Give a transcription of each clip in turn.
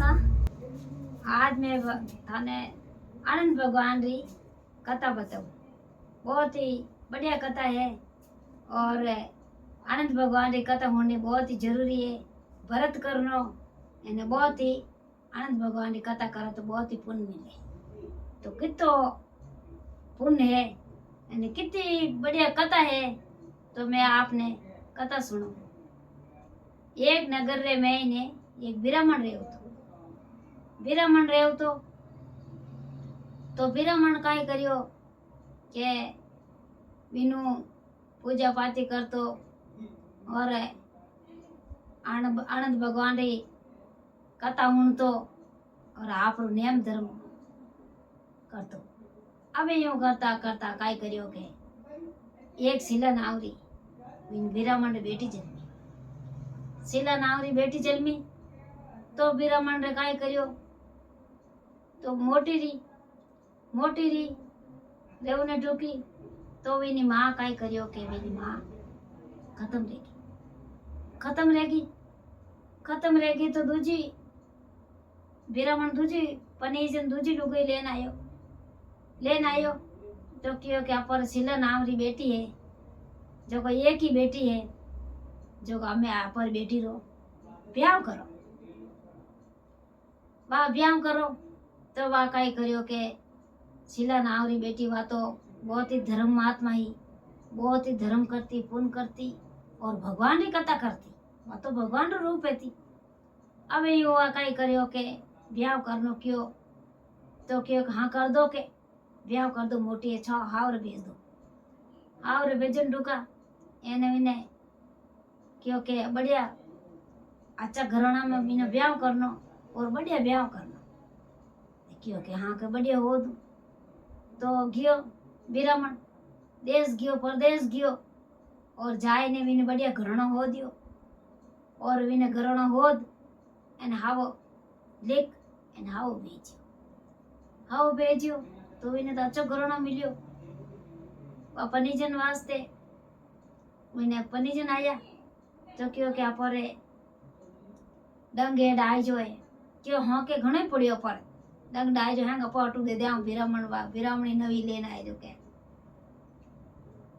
आशा। आज मैं थाने आनंद भगवान री कथा बताऊँ। बहुत ही बढ़िया कथा है और आनंद भगवान री कथा होनी बहुत ही जरूरी है। भरत करनो एने बहुत ही आनंद भगवान री कथा करो तो बहुत ही पुण्य मिले। तो कितो पुण्य है एने कितनी बढ़िया कथा है। तो मैं आपने कथा सुनो। एक नगर रे में ने एक ब्राह्मण रेव तो ब्राह्मण काई करियो के विनु पूजा पाती करतो और आनंद भगवान री कथा सुनतो और आपरो नियम धर्म करतो। अबे यूं करता करता काई करियो के एक शिला नावरी ब्राह्मण री बेटी जन्मी। शिला नावरी बेटी जन्मी तो ब्राह्मण रे काई करियो तो मोटी री रेवने ढूकी तो विनी माँ काई करियो के विनी माँ खत्म रहेगी तो दूजी ब्राह्मण दूजी पनीजन दूजी लुगाई लेन आयो तो क्यों क्या पर शिला नावरी बेटी है जो कोई एक ही बेटी है जो हमें आप पर बेटी रो ब्याह करो तो वह काई करियो के शिला नावरी बेटी वा तो बहुत ही धर्म महात्मा ही बहुत ही धर्म करती पुण्य करती और भगवान की कथा करती। वह तो भगवान रो रूप है थी। अब युवा काई करियो के ब्याह करनो क्यों तो क्यों हाँ कर दो के ब्याह कर दो मोटी है हावर भेज दो हावर भेजन ढूका एने विने क्योंकि बढ़िया अच्छा घराना में बिना ब्याह करनो और बढ़िया ब्याह करनो क्योंकि हाँ के बढ़िया हो दू तो गियो ब्राह्मण देश गियो परदेश गियो और जाए ने विने बढ़िया घराना हो दियो और विने घराना हो एन हावो लिख एन हावो भेजियो तो विने तो अच्छा घराना मिलियो। पनीजन वास्ते विने पनीजन आया तो क्यों क्या परे डंगे डाई जो है क्यों हाँ के घणे पड़ियो पर डंग डाई जो है पटू दे दिया ब्राह्मणी नवी लेन आए जो के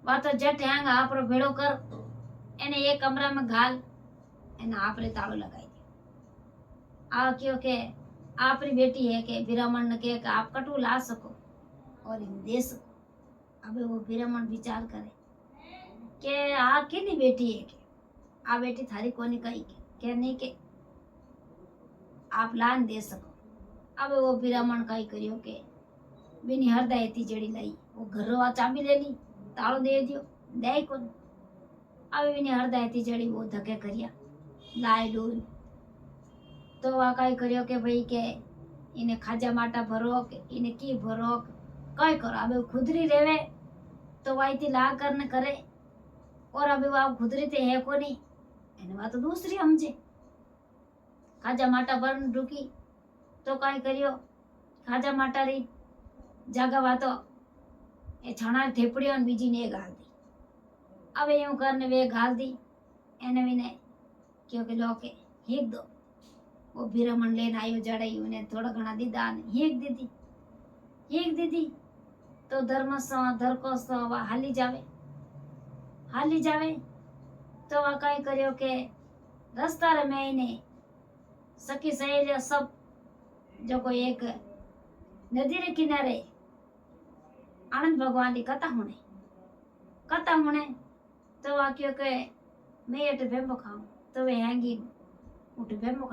वा तो जट हैंग आप रो भेड़ो कर एने एक कमरा में घाल एने आप रे तालो लगाई दे आ क्यों के आप री बेटी है के ब्राह्मण ने के आप कटू ला सको और इन दे सको। अब वो ब्राह्मण विचार करे के आ किनी बेटी है के आ बेटी थारी कोनी कही के नहीं के आप लान दे सको। अब वो ब्राह्मण काई करियो के बिनी हृदय थी जड़ी लाई वो घर वा चाबी ले ली तालो दे दियो दे कोन। अब बिनी हृदय थी जड़ी वो धके करिया लाए लून तो वा काई करियो के भाई के इने खाजा माटा भरो के इने की भरो काई करो। अब खुदरी रेवे तो वाई थी ला करने करे और अभी वो खुदरी ते है कोनी एने वा तो दूसरी समझे खाजा माटा भरन ढुकी तो काई करियो खाजा माटा री जागा वा तो ए छाना थेपड़ियो ने बीजी ने गाल दी। अब यूं करने वे गाल दी एने विने क्योंकि लोके हीक दो वो ब्राह्मण लेन आयो जड़ाई उन्हें थोड़ा घना दी दान हीक दीदी तो धर्म सो धर को सो वा हाली जावे तो वा काई करियो के रास्ता रे में इने सखी सहेलिया सब जो कोई एक नदी रे किनारे आनंद भगवान की कथा होने तो वा क्यों के मैं अट बेम्बो खाऊं तो वे हैंगी उठ बेम्बो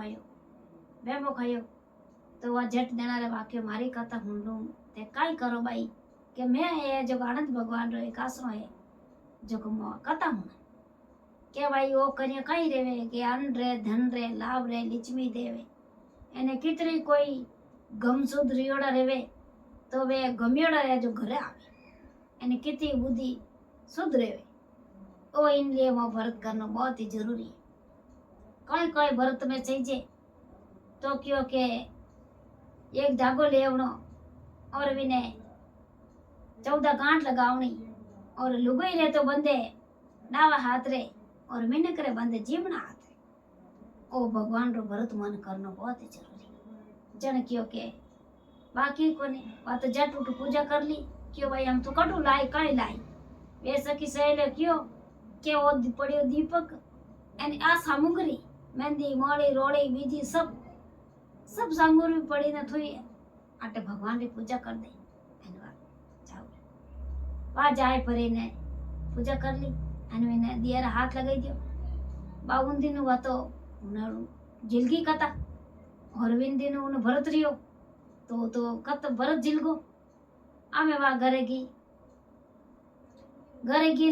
खायो तो वह झट देना रे वाक्य मारी कथा हुन लूं ते काई करो भाई के मैं ये जो आनंद भगवान रो एक आसरो है जो को कथा हुन के भाई वो करियो काई रेवे के अन्न रे धन रे लाभ रे लिचमी देवे एने कितरी कोई गम सुध रियोड़ा रेवे तो वे गमियोड़ा रे जो घरे आवे एने कितनी बुद्धि शुद्ध रेवे ओ इन लिए वो व्रत करना बहुत ही जरूरी है। कोई व्रत में चाहिए तो क्यों के एक धागो लेवनो और विने 14 गांठ लगावनी और लुगाई रे तो बंदे नावा हाथ रे और मिनक रे बंदे जीवना हाथ रे ओ भगवान रो व्रत मन करना बहुत ही जरूरी। जन क्यों के बाकी कोने बात जट उठ पूजा कर ली क्यों भाई हम तो कटू लाई काई लाई वे सखी सहेले क्यों के वो पड़ियो दीपक एनी आ सामग्री मेहंदी मोड़ी रोड़ी बीजी सब सब सामग्री पड़ी न थोई आटे भगवान री पूजा कर दे एनवा जाओ वा जाए परे ने पूजा कर ली एने ने दियारा हाथ लगाई दियो बावुंदी नु वातो उन जिलगी कथा हरविंदी नु उन भरत रियो तो कत भरत जिलगो आमे वा घरे गई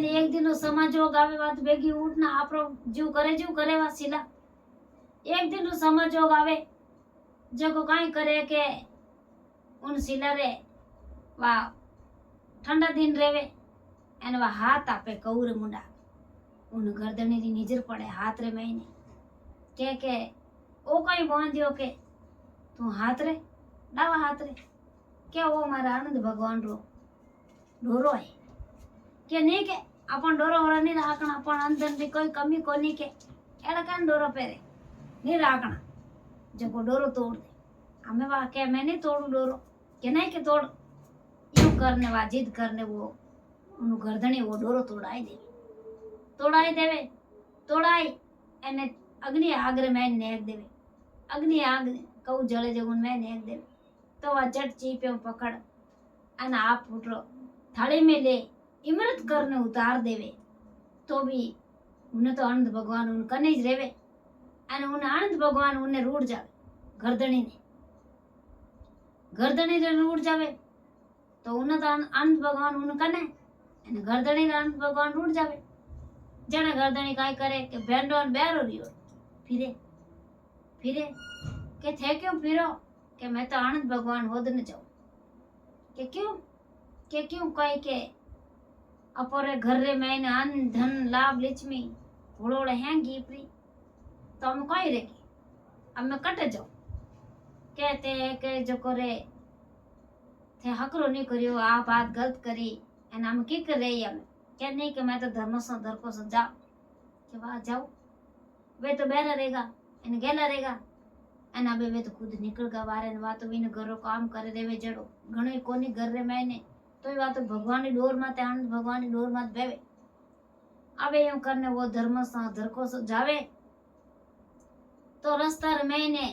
ने एक दिन समाजोग आवे बात बेगी उठना आपरो जीव करे वा सिला एक दिन समाजोग आवे जको काई करे के उन सिला रे वा ठंडा दिन रेवे एने वा हाथ आपे कौर मुंडा उन गर्दनी री नजर पड़े हाथ रे महीने के ओ कई बांधियो के तू हाथ रे डावा हाथ रे क्या वो मारा आनंद भगवान रो डोरो है के नहीं के अपन डोरो वाला नहीं राखना अपन अंदर भी कोई कमी कोनी के एड़ा कान डोरो पेरे नहीं राखना जब डोरो तोड़ दे हमें वहा के मैं नहीं तोड़ू डोरो के नहीं के तोड़ यूं करने वा जिद करने वो उन गर्दनी वो डोरो तोड़ाई देवे तोड़ाई एने अग्नि आग रे मैं नेक देवे अग्नि आग कऊ जले जगुन मैं नेक देवे तो वह झट चीपे पकड़ अने आप फूटलो थाली में ले इमृत करने उतार देवे तो भी उन्हें तो आनंद भगवान उन कने ज रेवे अने उन आनंद भगवान उन्हें रूड़ जावे गर्दनी रे रूड़ जावे तो उन्हें तो आनंद भगवान उन कने अने गर्दनी रे आनंद भगवान रूड़ जावे जने गर्दनी काई करे के भेंडो बेरो रियो फिरे के थे क्यों फिरो के मैं तो आनंद भगवान होद न जाऊं के क्यों कई के अपोरे घर रे मैंने अन्न धन लाभ लिचमी घोड़ोड़े हैंगी प्री तो हम कई रेगी अब मैं कटे जाऊं कहते के जो करे थे हकरो नहीं करियो आ बात गलत करी एन हम की कर रही हम क्या नहीं कि मैं तो धर्म से धर को सजा के वहां जाओ वे तो बेरा रहेगा इन गेला रहेगा एना बे वे तो खुद निकल गा वारे ने वातो विन घरो काम करे देवे जड़ो घणे कोनी घर रे मैंने तो ये वातो भगवान नी डोर माते आनंद भगवान नी डोर माते बेवे अबे यूं करने वो धर्म सा धरको सो जावे तो रास्ता रे मैंने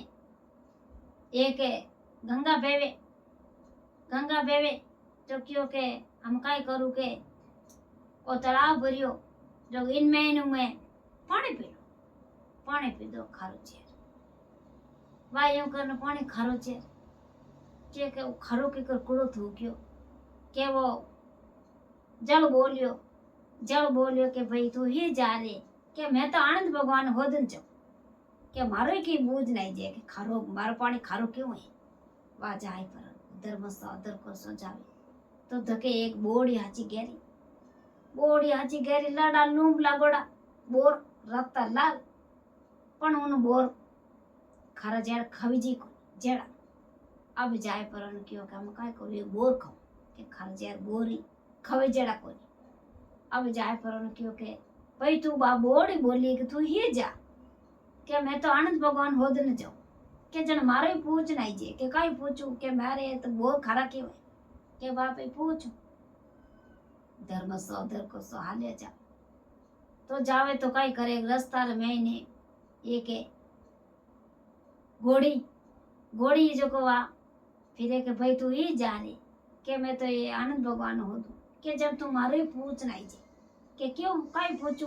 एक गंगा बेवे तो क्यों के हम काई करू के ओ तालाब भरियो जो इन महीनों में पानी पी दो खारो चेर वाह यूं करने पानी खारो चेर के खारो के कर कुड़ो थू क्यों के वो जल बोलियो के भाई तू ही जा रे के मैं तो आनंद भगवान होदन चो के मारो की बूझ नहीं जे के खारो मारो पानी खारो क्यों है वाह जाए पर धर्म सादर को सो जावे तो धके एक बोड़ी हाची गेरी लाडा लूंब लागोड़ा बोर रत्ता लाल पण उन बोर खारा जेड़ खवीजी को जेड़ा अब जाए पर उन क्यों का हम काय को एक बोर खाऊं के खारा जेड़ बोरी खवे जेड़ा कोनी अब जाए पर उन क्यों के भाई तू बा बोड़ी बोली कि तू ही जा के मैं तो आनंद भगवान होद न जाऊं के जन मारे ही पूछ नहीं जे के काई पूछू के मारे तो बोर खारा क्यों है के बाप ही पूछू धर्म सौदर को सहाले जा तो जावे तो काई करे रास्ता रे मैंने ये के घोड़ी जो को वा फिरे के भाई तू ही जा रे के मैं तो ये आनंद भगवान हो दूं के जब तू मारे ही पूछ नहीं जे के क्यों काई पूछू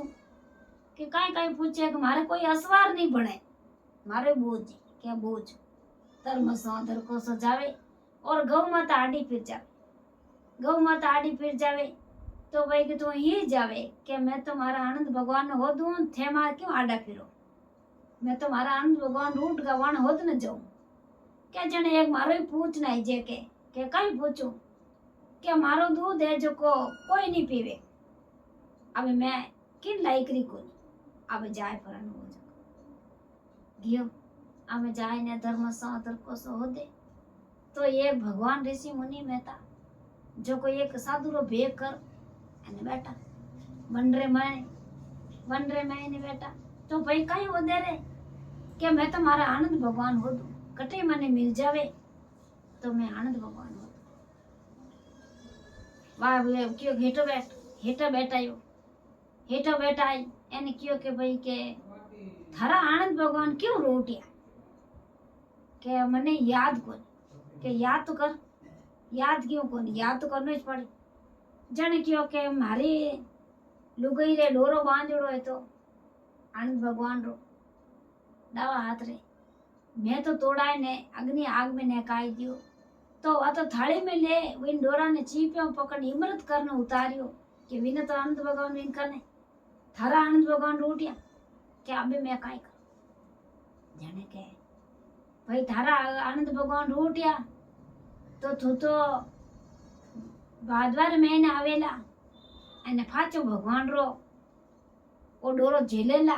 के काई पूछे कि मारे कोई असवार नहीं बने मारे बूझ क्या बूझ धर्म सौदर को सजावे और गौ माता आड़ी फिर जावे तो भाई कि तू ही जावे कि मैं तो मारा आनंद भगवान हो दूं थे मार क्यों आड़ा फिरो मैं तो मारा आनंद भगवान रूट गवान होत न जाऊं क्या जने एक मारो ही पूछ नहीं जे के कहीं पूछूं क्या मारो दूध है जो को कोई नहीं पीवे अब मैं किन लायकरी को नहीं अब जाए परन हो जा गियो अब जाए ने धर्म सादर को सो दे तो ये भगवान ऋषि मुनि में था जो कोई एक साधु रो भेग कर एने बैठा बन रे मैंने बैठा तो भाई कहीं हो दे रे कि मैं तुम्हारा आनंद भगवान हो दूं कटे मने मिल जावे तो मैं आनंद भगवान हो वाह क्यों हेठो बैठायो हेठो बैठाई एने क्यों के भाई के थारा आनंद भगवान क्यों रोटिया के मने याद कोन के याद तो कर याद क्यों कोन याद तो करनो ज पड़े जने क्यों के मारी लुगई रे डोरो बांधड़ो है तो आनंद भगवान रो डावा हाथ रे मैं तो तोड़ाए ने अग्नि आग में नेकाई दियो तो आ तो थाली में ले विन डोरा ने चीपियों पकड़ इमरत करने उतारियो कि विने तो आनंद भगवान विन करने थारा आनंद भगवान रोटिया के अबे मैं काई कर जाने के भाई थारा आनंद भगवान रोटिया तो तू तो भादवार महीने आवेला अने फाचो भगवान रो ओ डोरो झेलेला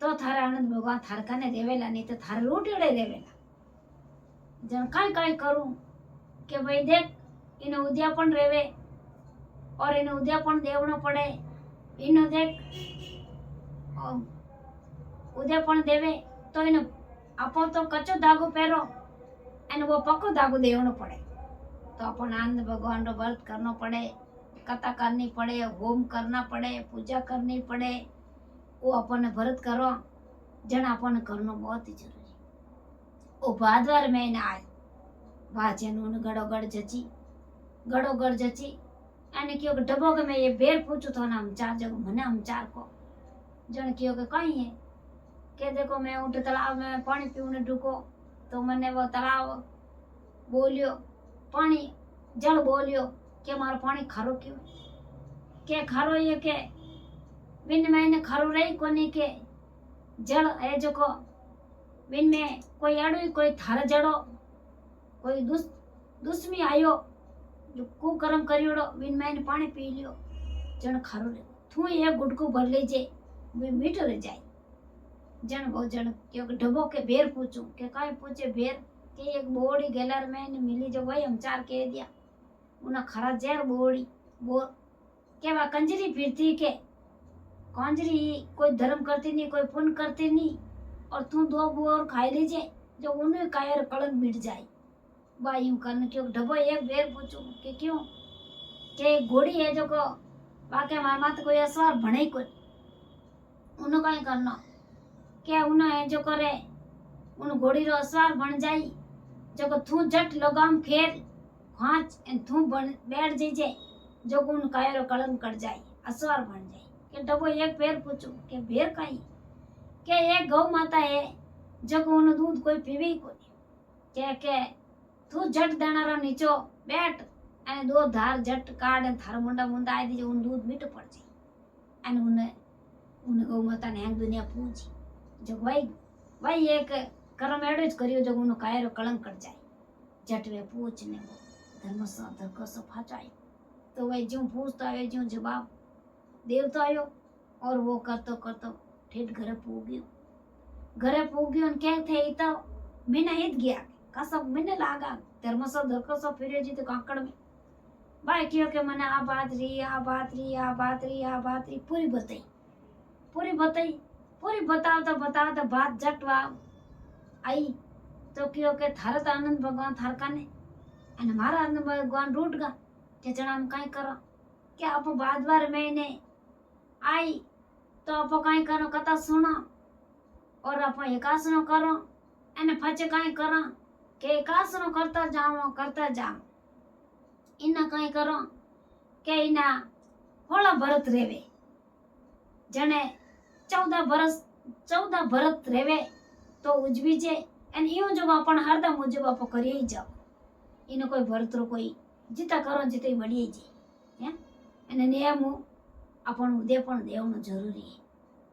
तो थारा आनंद भगवान थार कने रेवेला नहीं तो थार रोटियोड़े रेवेला जन काई काई करूं के भाई देख इने उद्यापन रेवे और इने उद्यापन देवनो पड़े इनो देख उद्यापन देवे तो इने आपो तो कच्चो धागो पहरो अने वो पक्को धागो देवनो पड़े तो अपन आनंद भगवान रो व्रत करनो पड़े कथा करनी पड़े होम करना पड़े पूजा करनी पड़े वो अपन व्रत करो जन अपन करनो बहुत ही जरूरी ओ भादवार महीना आए भाजन गड़ो गड़ जची अने क्यों डबो के मैं ये बेर पूछू तो ना हम चार जगह मने हम चार को जन क्यों के कहीं है के देखो मैं उठ तालाब में पानी पीने ढुको तो मैंने वो तालाब बोलियो पानी जल बोलियो के मारो पानी खारो क्यों के खारो ये के बिन मैंने खारो रही कोनी के जल है जो को बिन में कोई अड़ू कोई थार जड़ो कोई दुश्मी आयो जो कुकर्म करियोड़ो बिन मैंने पानी पी लियो जन खारो रे तू एक गुटको भर लीजे वे मीठो रह जाए जन वो जन क्योंकि ढबो के बेर पूछू के काई पूछे बेर के एक बोड़ी गेलर में मिली जो वही हम चार कह दिया उन्हें खरा जेर बोड़ी बोर के वा कंजरी फिरती के कंजरी कोई धर्म करती नहीं कोई पुण्य करती नहीं और तू दो बोर खाई लीजिए जो उन्हें कायर कलंक मिट जाए वाह यूं करने क्यों ढबो एक बेर पूछू कि क्यों के घोड़ी है जो को वाके मार मात कोई असवार भणे कोई उन्हें कहीं करना क्या उन्हें जो करे उन घोड़ी रो असवार बन जाई जो को थू जट लगाम फेर खांच एन थू बैठ जीजे जो उन कायरो कलम कट जाए असवार बन जाए के डबो एक पैर पूछू के भेर कहीं के एक गौ माता है जो को उन दूध कोई पीवी कोनी के तू जट देनारो नीचो बैठ अने दो धार जट काट थार मुंडा मुंडा आई दीजे उन दूध मीठो पड़ जाए अने उन गौ माता ने एक दुनिया पूछी जो भाई एक कर्म एडो ज करियो जो उन कायरो कलंक कट जाए जट वे पूछ ने धर्मसा धरकसो फाचाई तो वही ज्यों पूछता है ज्यों जवाब देवता आयो और वो करतो करतो ठेठ घरे पूग्यो क्या थे तो मैंने हित गया कसब मैंने लागा धर्मसो धरकसो फिरे जी तो काकड़ में भाई क्यों के मैंने आ बात री पूरी बताता बात जटवा आई तो क्यों के थारत आनंद भगवान थार काने अने मारा आनंद भगवान रूट गा के जना हम काई करो के आप बादवार महीने आई तो आप काई करो कथा सुनो और आप एकासनो करो अने फचे काई करो के एकासनो करता जाओ इना काई करो के इना होला भरत रेवे जने 14 भरत रेवे तो उजवी जे एन यूं जो अपन हरदम मुजब आप करिए ही जाओ इनो कोई भरत रो कोई जिता करो जिते बढ़िए जे हैं एने नियम अपन उद्यापन देवनो जरूरी है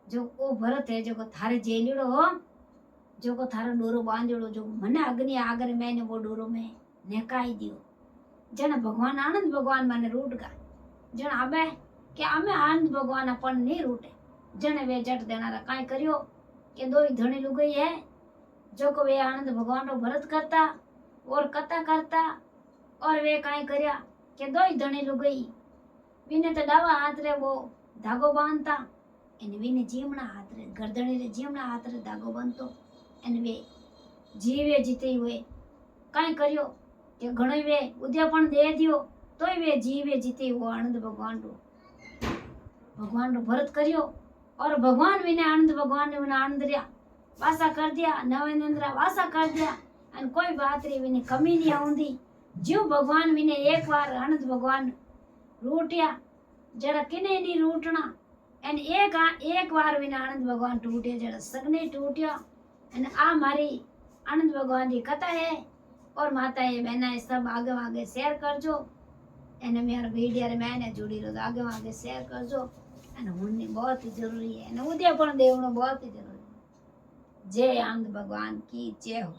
जो ओ भरत है जो को थारे जेलीड़ो हो जो को थारो डोरो बांधड़ो जो मने अग्नि आगर मैंने वो डोरो में नेकाई दियो जने भगवान आनंद भगवान माने रूट गा जन आबे के आमे आनंद भगवान अपन नहीं रूटे जने वे जट देनारा काई करियो के दो ही धणी लुगई है जो को वे आनंद भगवान रो भरत करता और कथा करता और वे काई करया के दो ही धणी लुगई विने तो डावा हाथ रे वो धागो बांधता एने विने जीमना हाथ रे गर्दनी रे जीमना हाथ रे धागो बांधतो एने वे જીવે જીતે હોય કાંઈ કર્યો કે ઘણો વે ઉદ્या પણ દે दियो तोय वे जीवे जीते वो आनंद भगवान रो भरत करियो और भगवान विने आनंद भगवान ने विने आनंद रिया वासा कर दिया नवेंद्र वासा कर दिया अन कोई बात री विने कमी नहीं आउंदी जीव भगवान विने एक बार आनंद भगवान रूटिया जरा किने नहीं रूटना एन एक बार विने आनंद भगवान टूटे जरा सगने टूटिया अन आ मारी आनंद भगवान की कथा है और माता है बहना सब आगे आगे शेयर करजो एने मेरा वीडियो रे मैंने जुड़ी रहो आगे आगे शेयर करजो एने हुन्नी बहुत ही जरूरी है एने उद्या पण देवनो बहुत ही जरूरी है जय आनंद भगवान की जय हो।